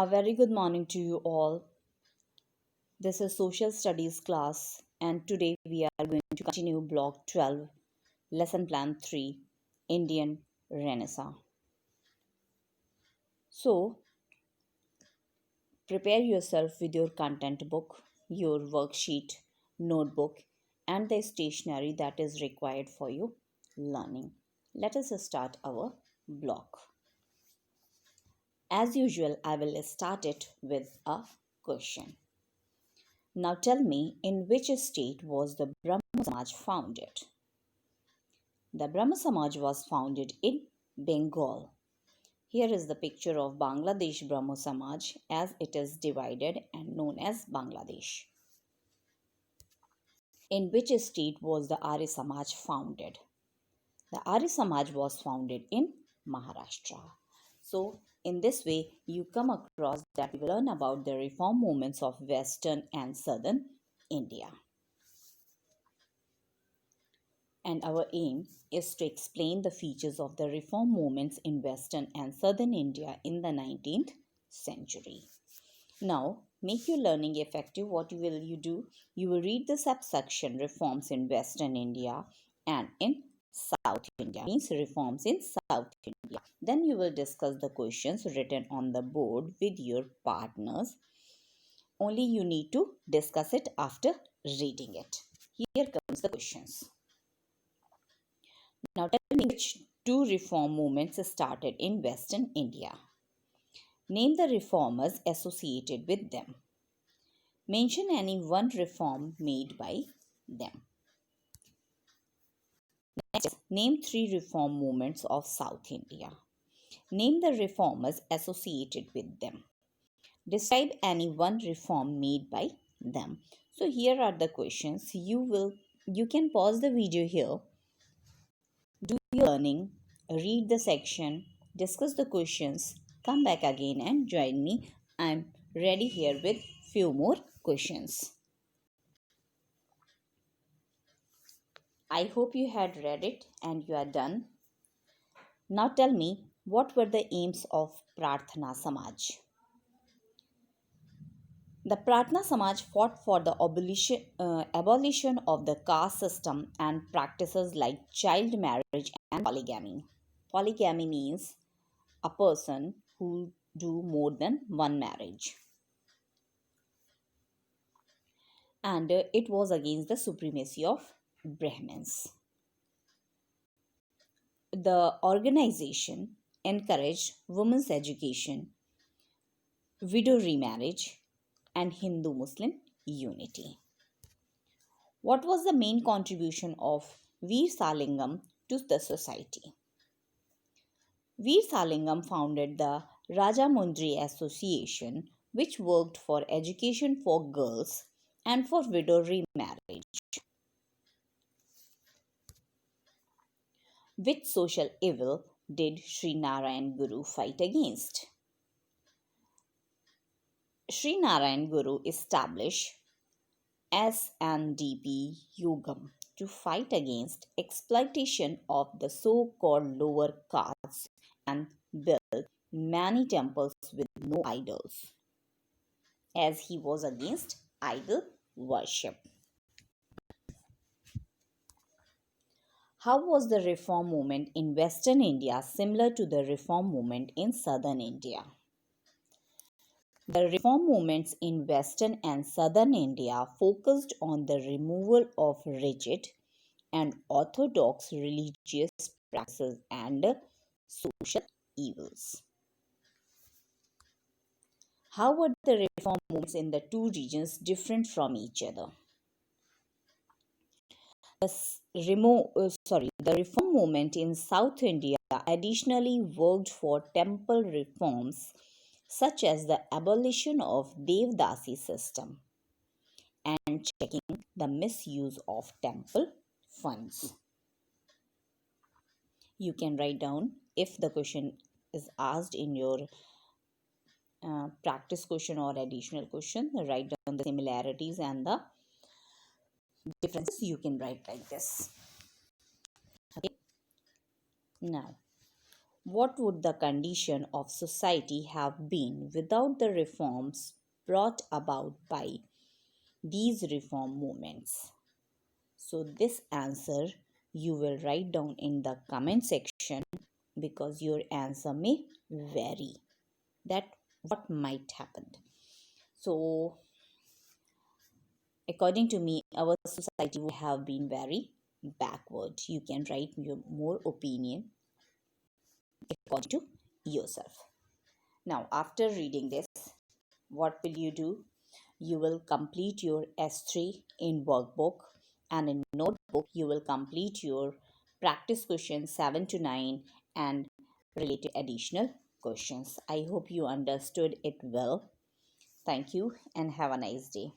A very good morning to you all. This is Social Studies class, and today we are going to continue Block 12, Lesson Plan 3, Indian Renaissance. So, prepare yourself with your content book, your worksheet, notebook, and the stationery that is required for your learning. Let us start our block. As usual, I will start it with a question. Now tell me, in which state was the Brahmo Samaj founded? The Brahmo Samaj was founded in Bengal. Here is the picture of Bangladesh Brahmo Samaj as it is divided and known as Bangladesh. In which state was the Arya Samaj founded? The Arya Samaj was founded in Maharashtra. So, in this way, you come across that we will learn about the reform movements of Western and Southern India. And our aim is to explain the features of the reform movements in Western and Southern India in the 19th century. Now, make your learning effective. What will you do? You will read the subsection reforms in Western India and in South India, means reforms in South India. Then you will discuss the questions written on the board with your partners. Only you need to discuss it after reading it. Here comes the questions. Now tell me which two reform movements started in Western India. Name the reformers associated with them. Mention any one reform made by them. Next, name three reform movements of South India. Name the reformers associated with them. Describe any one reform made by them. So here are the questions. You can pause the video here. Do your learning, read the section, discuss the questions, come back again and join me. I'm ready here with few more questions. I hope you had read it and you are done. Now tell me, what were the aims of Prarthana Samaj? The Prarthana Samaj fought for the abolition of the caste system and practices like child marriage and polygamy. Polygamy means a person who do more than one marriage. And it was against the supremacy of Brahmins. The organization encouraged women's education, widow remarriage, and Hindu-Muslim unity. What was the main contribution of Veer Salingam to the society? Veer Salingam founded the Rajamundry Association, which worked for education for girls and for widow remarriage. Which social evil did Sri Narayan Guru fight against? Sri Narayan Guru established SNDP Yugam to fight against exploitation of the so-called lower castes and built many temples with no idols, as he was against idol worship. How was the reform movement in Western India similar to the reform movement in Southern India? The reform movements in Western and Southern India focused on the removal of rigid and orthodox religious practices and social evils. How were the reform movements in the two regions different from each other? The reform movement in South India additionally worked for temple reforms such as the abolition of Devdasi system and checking the misuse of temple funds. You can write down if the question is asked in your practice question or additional question. Write down the similarities and the differences. You can write like this. Okay. Now, What would the condition of society have been without the reforms brought about by these reform movements? So, this answer you will write down in the comment section because your answer may vary. That what might happen. So, according to me, our society would have been very backward. You can write your more opinion according to yourself. Now, after reading this, what will you do? You will complete your S3 in workbook, and in notebook you will complete your practice questions 7 to 9 and related additional questions. I hope you understood it well. Thank you and have a nice day.